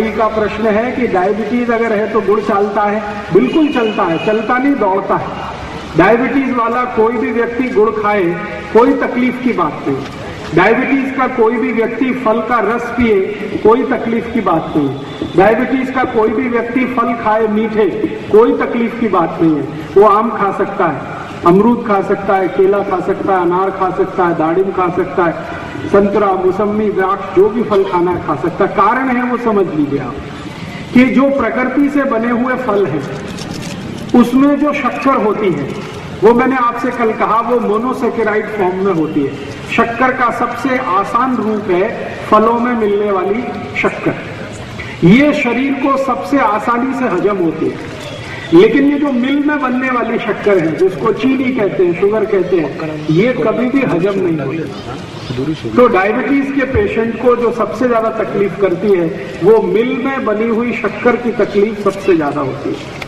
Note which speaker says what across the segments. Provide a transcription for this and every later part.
Speaker 1: कई का प्रश्न है कि डायबिटीज अगर है तो गुड़ चलता है? बिल्कुल चलता है, चलता नहीं दौड़ता है। डायबिटीज वाला कोई भी व्यक्ति गुड़ खाए कोई तकलीफ की बात नहीं। डायबिटीज का कोई भी व्यक्ति फल का रस पिए कोई तकलीफ की बात नहीं। डायबिटीज का कोई भी व्यक्ति फल खाए मीठे कोई तकलीफ की बात नहीं है। वो आम खा सकता है, अमरूद खा सकता है, केला खा सकता है, अनार खा सकता है, दाड़िम खा सकता है, संतरा, मौसमी, द्राक्ष, जो भी फल खाना है खा सकता है। कारण है वो समझ लीजिए आप कि जो प्रकृति से बने हुए फल हैं उसमें जो शक्कर होती है वो मैंने आपसे कल कहा वो मोनोसेकेराइड फॉर्म में होती है। शक्कर का सबसे आसान रूप है फलों में मिलने वाली शक्कर। ये शरीर को सबसे आसानी से हजम होती है, लेकिन ये जो मिल में बनने वाली शक्कर है जिसको चीनी कहते हैं, शुगर कहते हैं, ये कभी भी हजम नहीं होती। तो डायबिटीज के पेशेंट को जो सबसे ज्यादा तकलीफ करती है वो मिल में बनी हुई शक्कर की तकलीफ सबसे ज्यादा होती है।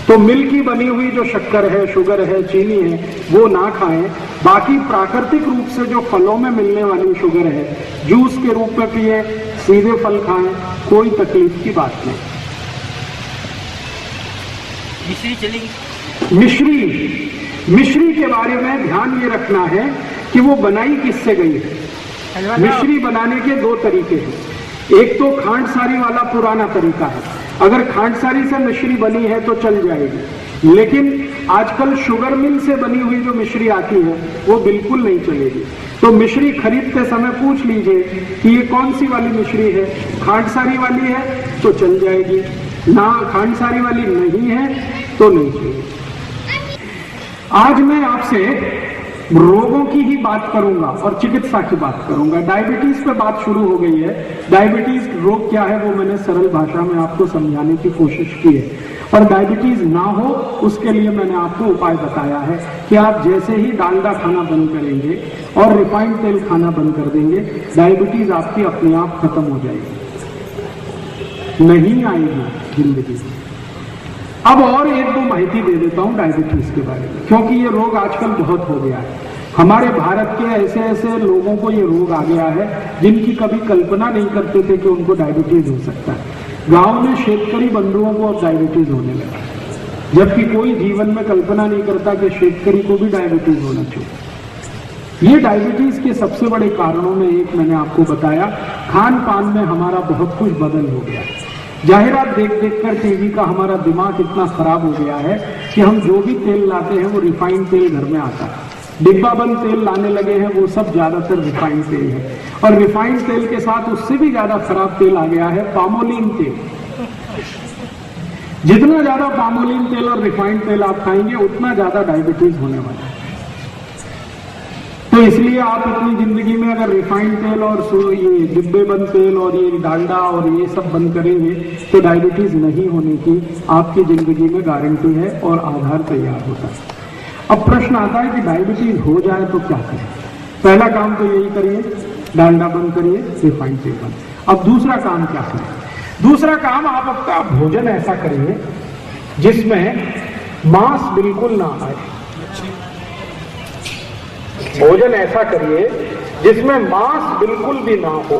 Speaker 1: तो मिल की बनी हुई जो शक्कर है, शुगर है, चीनी है, वो ना खाएं। बाकी प्राकृतिक रूप से जो फलों में मिलने वाली शुगर है जूस के रूप में पिए, सीधे फल खाएं, कोई तकलीफ की बात नहीं।
Speaker 2: मिश्री चलेगी?
Speaker 1: मिश्री के बारे में ध्यान ये रखना है कि वो बनाई किससे गई है। मिश्री बनाने के दो तरीके हैं। एक तो खांडसारी वाला पुराना तरीका है, अगर खांडसारी से मिश्री बनी है तो चल जाएगी, लेकिन आजकल शुगर मिल से बनी हुई जो मिश्री आती है वो बिल्कुल नहीं चलेगी। तो मिश्री खरीदते समय पूछ लीजिए कि ये कौन सी वाली मिश्री है, खांडसारी वाली है तो चल जाएगी, ना खांडसारी वाली नहीं है तो नहीं चाहिए। आज मैं आपसे रोगों की ही बात करूंगा और चिकित्सा की बात करूंगा। डायबिटीज पे बात शुरू हो गई है। डायबिटीज रोग क्या है वो मैंने सरल भाषा में आपको समझाने की कोशिश की है, और डायबिटीज ना हो उसके लिए मैंने आपको उपाय बताया है कि आप जैसे ही डालडा खाना बंद करेंगे और रिफाइंड तेल खाना बंद कर देंगे, डायबिटीज आपकी अपने आप खत्म हो जाएगी, नहीं आएगी जिंदगी में। अब और एक दो माहिती दे देता हूं डायबिटीज के बारे में, क्योंकि ये रोग आजकल बहुत हो गया है। हमारे भारत के ऐसे ऐसे लोगों को ये रोग आ गया है जिनकी कभी कल्पना नहीं करते थे कि उनको डायबिटीज हो सकता है। गांव में शेतकरी बंधुओं को अब डायबिटीज होने लगा, जबकि कोई जीवन में कल्पना नहीं करता कि शेतकरी को भी डायबिटीज होना चाहिए। ये डायबिटीज के सबसे बड़े कारणों में एक मैंने आपको बताया, खान पान में हमारा बहुत कुछ बदल हो गया है। जाहिरात देख देख कर टीवी का हमारा दिमाग इतना खराब हो गया है कि हम जो भी तेल लाते हैं वो रिफाइंड तेल घर में आता है। डिब्बा बंद तेल लाने लगे हैं वो सब ज्यादातर रिफाइंड तेल है, और रिफाइंड तेल के साथ उससे भी ज्यादा खराब तेल आ गया है पामोलिन तेल। जितना ज्यादा पामोलिन तेल और रिफाइंड तेल आप खाएंगे उतना ज्यादा डायबिटीज होने वाला है। तो इसलिए आप अपनी जिंदगी में अगर रिफाइंड तेल और ये डिब्बे बंद तेल और ये डालडा और ये सब बंद करेंगे तो डायबिटीज नहीं होने की आपकी जिंदगी में गारंटी है और आधार तैयार होता है। अब प्रश्न आता है कि डायबिटीज हो जाए तो क्या करें। पहला काम तो यही करिए, डालडा बंद करिए, रिफाइंड तेल बंद। अब दूसरा काम क्या करें? दूसरा काम आप अपना भोजन ऐसा करिए जिसमें मांस बिल्कुल ना आए। भोजन ऐसा करिए जिसमें मांस बिल्कुल भी ना हो,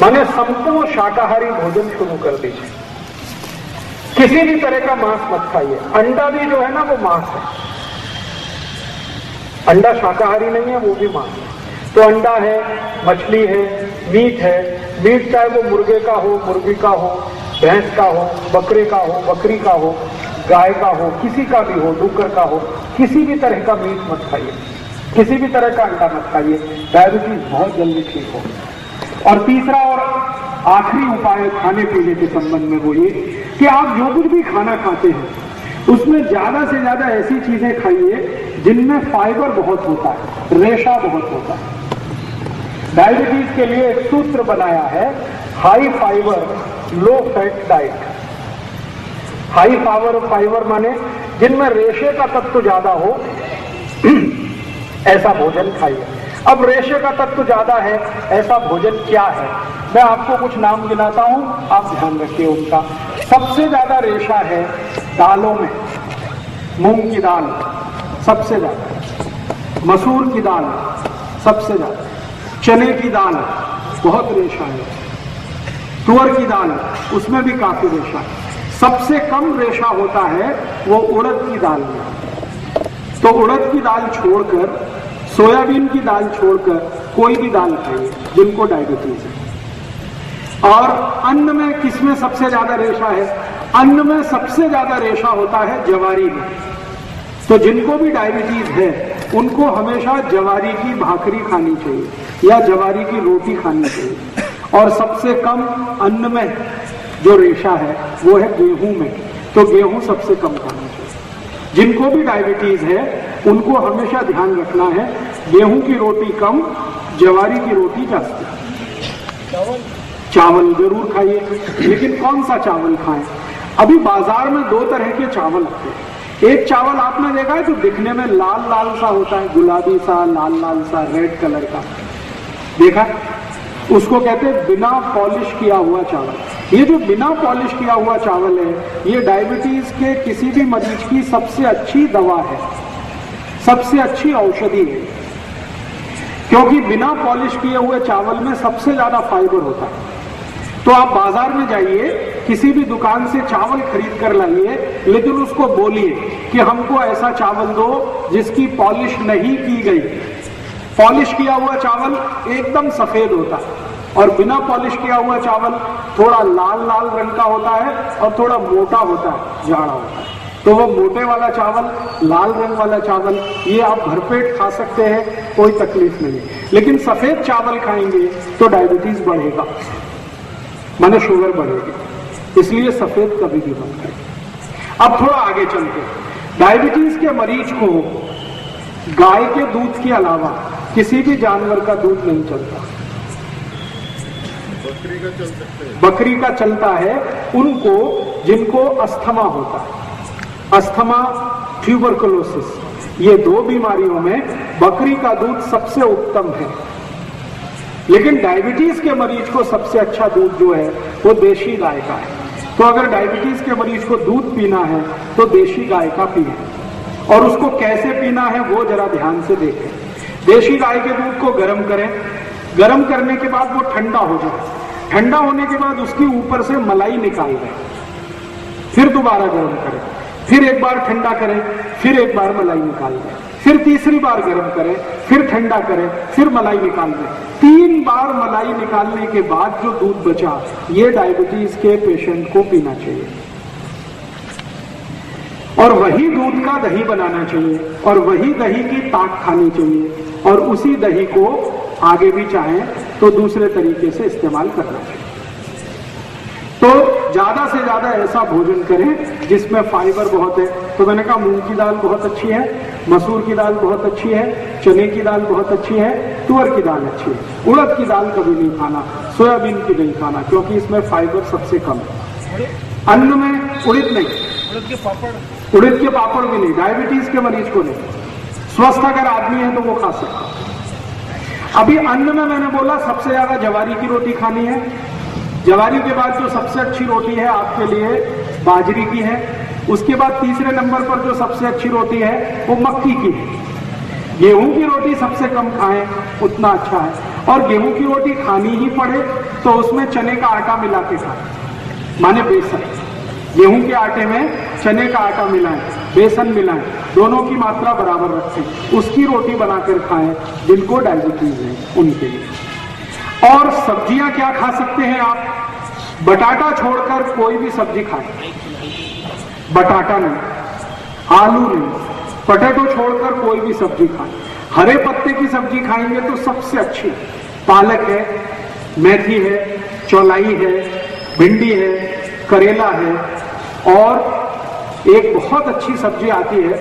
Speaker 1: माने संपूर्ण शाकाहारी भोजन शुरू कर दीजिए। किसी भी तरह का मांस मत खाइए। अंडा भी जो है ना वो मांस है, अंडा शाकाहारी नहीं है, वो भी मांस है। तो अंडा है, मछली है, मीट है। मीट चाहे वो मुर्गे का हो, मुर्गी का हो, भैंस का हो, बकरे का हो, बकरी का हो, गाय का हो, किसी का भी हो, डुक्कर का हो, किसी भी तरह का मीट मत खाइए, किसी भी तरह का अंडा मत खाइए। डायबिटीज बहुत जल्दी ठीक हो। और तीसरा और आखिरी उपाय खाने पीने के संबंध में वो ये कि आप जो कुछ भी खाना खाते हैं उसमें ज्यादा से ज्यादा ऐसी चीजें खाइए जिनमें फाइबर बहुत होता है, रेशा बहुत होता है। डायबिटीज के लिए एक सूत्र बनाया है, high fibre low fat diet. High fibre माने जिनमें रेशे का तत्व ज्यादा हो ऐसा भोजन खाइए। अब रेशे का तत्व ज्यादा है ऐसा भोजन क्या है, मैं आपको कुछ नाम गिनाता हूं, आप ध्यान रखिए उनका। सबसे ज्यादा रेशा है दालों में, मूंग की दाल सबसे ज्यादा, मसूर की दाल सबसे ज्यादा, चने की दाल बहुत रेशा है, तुअर की दाल, उसमें भी काफी रेशा है। सबसे कम रेशा होता है वो उड़द की दाल में। तो उड़द की दाल छोड़कर, सोयाबीन की दाल छोड़कर कोई भी दाल खाइए जिनको डायबिटीज है। और अन्न में किसमें सबसे ज्यादा रेशा है? अन्न में सबसे ज्यादा रेशा होता है जवारी में। तो जिनको भी डायबिटीज है उनको हमेशा जवारी की भाकरी खानी चाहिए या जवारी की रोटी खानी चाहिए। और सबसे कम अन्न में जो रेशा है वो है गेहूं में, तो गेहूं सबसे कम खाना चाहिए। जिनको भी डायबिटीज है उनको हमेशा ध्यान रखना है गेहूं की रोटी कम, जवारी की रोटी जास्ती। चावल जरूर खाइए, लेकिन कौन सा चावल खाएं? अभी बाजार में दो तरह के चावल आते हैं। एक चावल आपने देखा है जो दिखने में लाल लाल सा होता है, गुलाबी सा, लाल लाल सा, रेड कलर का, देखा? उसको कहते हैं बिना पॉलिश किया हुआ चावल। ये जो बिना पॉलिश किया हुआ चावल है, ये डायबिटीज के किसी भी मरीज की सबसे अच्छी दवा है, सबसे अच्छी औषधि है। क्योंकि बिना पॉलिश किए हुए चावल में सबसे ज्यादा फाइबर होता है। तो आप बाजार में जाइए, किसी भी दुकान से चावल खरीद कर लाइए, लेकिन उसको बोलिए कि हमको ऐसा चावल दो जिसकी पॉलिश नहीं की गई। पॉलिश किया हुआ चावल एकदम सफेद होता है और बिना पॉलिश किया हुआ चावल थोड़ा लाल लाल रंग का होता है और थोड़ा मोटा होता है, जाड़ा होता है। तो वो मोटे वाला चावल, लाल रंग वाला चावल, ये आप भरपेट खा सकते हैं, कोई तकलीफ नहीं। लेकिन सफेद चावल खाएंगे तो डायबिटीज बढ़ेगा, माने शुगर बढ़ेगी। इसलिए सफेद कभी भी मत खाइए। अब थोड़ा आगे चलते, डायबिटीज के मरीज को गाय के दूध के अलावा किसी भी जानवर का दूध नहीं चलता।
Speaker 3: बकरी का चल सकते हैं।
Speaker 1: बकरी का चलता है उनको जिनको अस्थमा होता है। अस्थमा, ट्यूबरकुलोसिस, ये दो बीमारियों में बकरी का दूध सबसे उत्तम है। लेकिन डायबिटीज के मरीज को सबसे अच्छा दूध जो है वो देशी गाय का है। तो अगर डायबिटीज के मरीज को दूध पीना है तो देशी गाय का पिए, और उसको कैसे पीना है वो जरा ध्यान से देखें। देशी गाय के दूध को गर्म करें, गर्म करने के बाद वो ठंडा हो जाए, ठंडा होने के बाद उसके ऊपर से मलाई निकाल दें, फिर दोबारा गर्म करें, फिर एक बार ठंडा करें, फिर एक बार मलाई निकाल दें, फिर तीसरी बार गर्म करें, फिर ठंडा करें, फिर मलाई निकाल दें। 3 बार मलाई निकालने के बाद जो दूध बचा, ये डायबिटीज के पेशेंट को पीना चाहिए। और वही दूध का दही बनाना चाहिए और वही दही की ताक खानी चाहिए, और उसी दही को आगे भी चाहें तो दूसरे तरीके से इस्तेमाल करना चाहिए। तो ज्यादा से ज्यादा ऐसा भोजन करें जिसमें फाइबर बहुत है। तो मैंने कहा मूंग की दाल बहुत अच्छी है, मसूर की दाल बहुत अच्छी है, चने की दाल बहुत अच्छी है, तुअर की दाल अच्छी है। उड़द की दाल कभी नहीं खाना, सोयाबीन की नहीं खाना, क्योंकि इसमें फाइबर सबसे कम है। अन्न में उड़द नहीं,
Speaker 2: उड़द के पापड़,
Speaker 1: उड़द के पापड़ भी नहीं, डायबिटीज के मरीज को नहीं। स्वस्थ अगर आदमी है तो वो खा सकता है। अभी अन्न में मैंने बोला सबसे ज्यादा जवारी की रोटी खानी है। जवारी के बाद जो सबसे अच्छी रोटी है आपके लिए बाजरी की है। उसके बाद तीसरे नंबर पर जो सबसे अच्छी रोटी है वो मक्की की है। गेहूं की रोटी सबसे कम खाएं उतना अच्छा है, और गेहूं की रोटी खानी ही पड़े तो उसमें चने का आटा मिला के खाएं, माने बेसन। गेहूं के आटे में चने का आटा मिलाएं, बेसन मिलाएं, दोनों की मात्रा बराबर रखें, उसकी रोटी बनाकर खाएं जिनको डायबिटीज है उनके लिए। और सब्जियां क्या खा सकते हैं आप? बटाटा छोड़कर कोई भी सब्जी खाएं। बटाटा नहीं, आलू नहीं, पोटैटो छोड़कर कोई भी सब्जी खाएं। हरे पत्ते की सब्जी खाएंगे तो सबसे अच्छी पालक है, मेथी है, चौलाई है, भिंडी है, करेला है, और एक बहुत अच्छी सब्जी आती है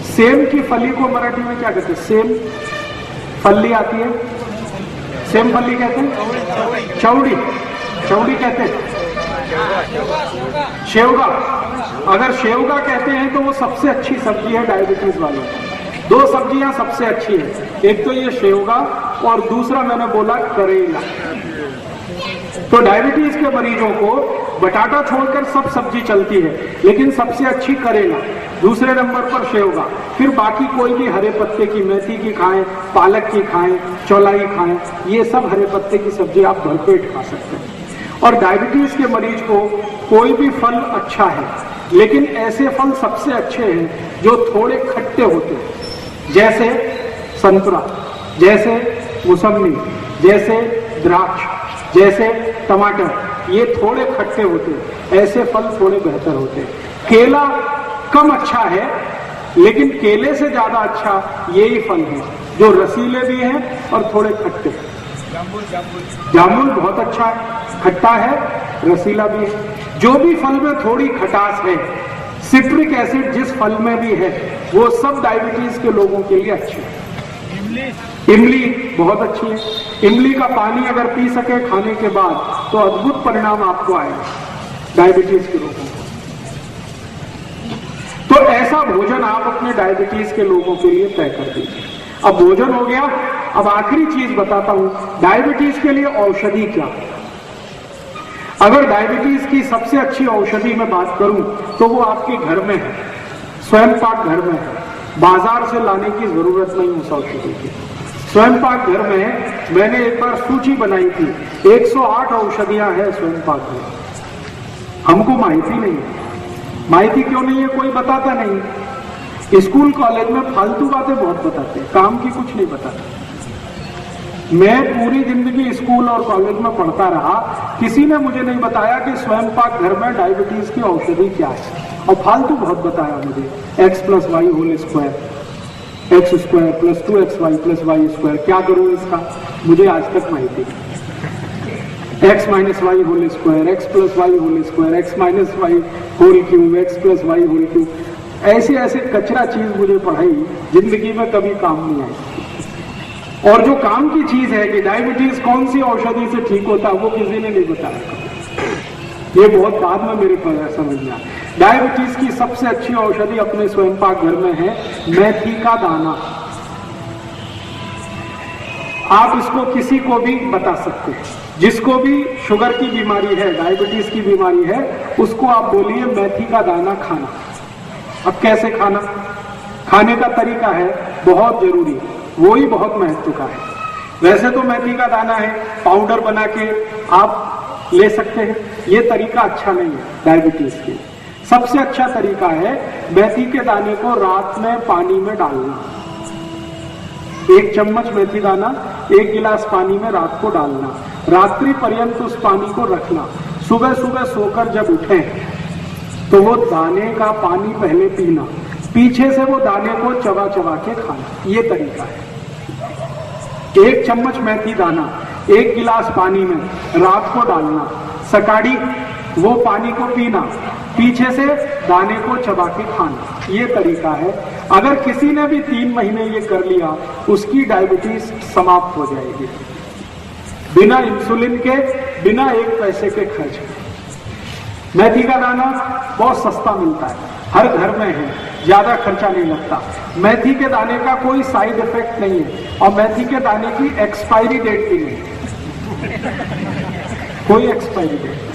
Speaker 1: सेम की फली को मराठी में क्या कहते हैं? सेम फली आती है, सेम फली कहते हैं, चौड़ी, चौड़ी कहते हैं, शेवगा। अगर शेवगा कहते हैं तो वो सबसे अच्छी सब्जी है डायबिटीज वालों को। 2 सब्जियां सबसे अच्छी है, एक तो ये शेवगा और दूसरा मैंने बोला करेला। तो डायबिटीज के मरीजों को बटाटा छोड़कर सब सब्जी चलती है, लेकिन सबसे अच्छी करेला, दूसरे नंबर पर सेवगा, फिर बाकी कोई भी हरे पत्ते की, मेथी की खाएं, पालक की खाएं, चौलाई खाएं, ये सब हरे पत्ते की सब्जी आप भरपेट खा सकते हैं। और डायबिटीज के मरीज को कोई भी फल अच्छा है, लेकिन ऐसे फल सबसे अच्छे हैं जो थोड़े खट्टे होते हैं, जैसे संतरा, जैसे मौसमी, जैसे द्राक्ष, जैसे टमाटर, ये थोड़े खट्टे होते हैं, ऐसे फल थोड़े बेहतर होते हैं। केला कम अच्छा है, लेकिन केले से ज्यादा अच्छा यही फल है जो रसीले भी हैं और थोड़े खट्टे। जामुन बहुत अच्छा है, खट्टा है, रसीला भी है। जो भी फल में थोड़ी खटास है, सिट्रिक एसिड जिस फल में भी है, वो सब डायबिटीज के लोगों के लिए अच्छे है। इमली बहुत अच्छी है। इमली का पानी अगर पी सके खाने के बाद तो अद्भुत परिणाम आपको आएगा डायबिटीज के लोगों को। तो ऐसा भोजन आप अपने डायबिटीज के लोगों के लिए तय कर दीजिए। अब भोजन हो गया, अब आखिरी चीज बताता हूं, डायबिटीज के लिए औषधि क्या है। अगर डायबिटीज की सबसे अच्छी औषधि मैं बात करूं तो वो आपके घर में है, स्वयं पाक घर में है, बाजार से लाने की जरूरत नहीं उस औषधि की। स्वयं पाक घर में मैंने एक बार सूची बनाई थी, 108 औषधियां हैं स्वयं पाक में। हमको माहिती नहीं है। माहिती क्यों नहीं है? कोई बताता नहीं। स्कूल कॉलेज में फालतू बातें बहुत बताते हैं, काम की कुछ नहीं बताते। मैं पूरी जिंदगी स्कूल और कॉलेज में पढ़ता रहा, किसी ने मुझे नहीं बताया कि स्वयं पाक घर में डायबिटीज की औषधि क्या है। और फालतू बहुत बताया मुझे, x + y whole square, x² + 2xy + y²। क्या करूं इसका, मुझे आज तक माहिती नहीं। x - y whole square, x + y whole square, x - y whole cube, x + y whole cube, ऐसे ऐसे कचरा चीज मुझे पढ़ाई, जिंदगी में कभी काम नहीं आई। और जो काम की चीज है कि डायबिटीज कौन सी औषधि से ठीक होता है, वो किसी ने नहीं बताया। ये बहुत बाद में मेरे को समझ में आया। डायबिटीज की सबसे अच्छी औषधि अपने स्वयं पाक घर में है मेथी का दाना। आप इसको किसी को भी बता सकते हैं, जिसको भी शुगर की बीमारी है, डायबिटीज की बीमारी है, उसको आप बोलिए मेथी का दाना खाना। अब कैसे खाना, खाने का तरीका है बहुत जरूरी, वो ही बहुत महत्व का है। वैसे तो मेथी का दाना है, पाउडर बना के आप ले सकते हैं, ये तरीका अच्छा नहीं है डायबिटीज के। सबसे अच्छा तरीका है मेथी के दाने को रात में पानी में डालना। 1 चम्मच मेथी दाना 1 गिलास पानी में रात को डालना, रात्रि पर्यंत उस पानी को रखना। सुबह सुबह सोकर जब उठें तो वो दाने का पानी पहले पीना, पीछे से वो दाने को चबा चबा के खाना, ये तरीका है। 1 चम्मच मेथी दाना 1 गिलास पानी में रात को डालना, सकाड़ी वो पानी को पीना, पीछे से दाने को चबा के खाना, ये तरीका है। अगर किसी ने भी 3 महीने ये कर लिया, उसकी डायबिटीज समाप्त हो जाएगी, बिना इंसुलिन के, बिना 1 पैसे के खर्च। मेथी का दाना बहुत सस्ता मिलता है, हर घर में है, ज्यादा खर्चा नहीं लगता। मेथी के दाने का कोई साइड इफेक्ट नहीं है, और मेथी के दाने की एक्सपायरी डेट भी नहीं है, कोई एक्सपायरी डेट।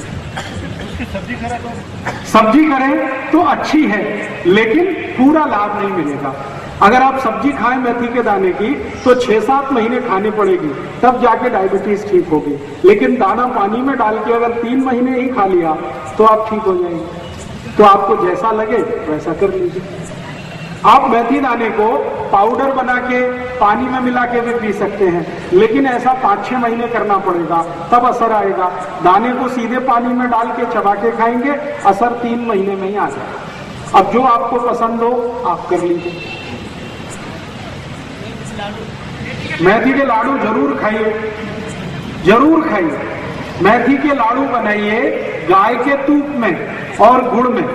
Speaker 1: सब्जी करें तो अच्छी है, लेकिन पूरा लाभ नहीं मिलेगा। अगर आप सब्जी खाएं मेथी के दाने की तो 6-7 महीने खानी पड़ेगी, तब जाके डायबिटीज ठीक होगी। लेकिन दाना पानी में डाल के अगर 3 महीने ही खा लिया तो आप ठीक हो जाएंगे। तो आपको जैसा लगे वैसा कर लीजिए। आप मेथी दाने को पाउडर बना के पानी में मिला के भी पी सकते हैं, लेकिन ऐसा 5-6 महीने करना पड़ेगा, तब असर आएगा। दाने को सीधे पानी में डाल के चबा के खाएंगे, असर 3 महीने में ही आ जाएगा। अब जो आपको पसंद हो आप कर लीजिए। मेथी के लाडू जरूर खाइए, जरूर खाइए। मेथी के लाडू बनाइए गाय के तूप में और गुड़ में,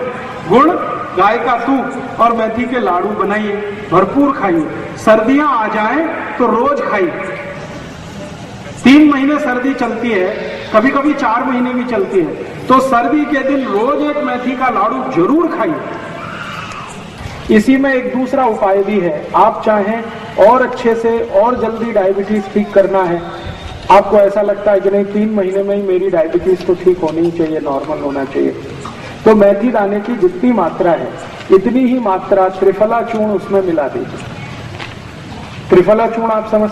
Speaker 1: गुड़, गाय का तूप और मेथी के लाडू बनाइए, भरपूर खाइए। सर्दियां आ जाएं तो रोज खाइए। 3 महीने सर्दी चलती है, कभी कभी 4 महीने भी चलती है, तो सर्दी के दिन रोज एक मेथी का लाडू जरूर खाइए। इसी में एक दूसरा उपाय भी है, आप चाहें और अच्छे से और जल्दी डायबिटीज ठीक करना है आपको ऐसा लगता है कि नहीं 3 महीने में ही मेरी डायबिटीज तो ठीक होनी ही चाहिए, नॉर्मल होना चाहिए, तो मेथी दाने की जितनी मात्रा है इतनी ही मात्रा त्रिफला चूर्ण उसमें मिला दीजिए। त्रिफला चूर्ण आप समझ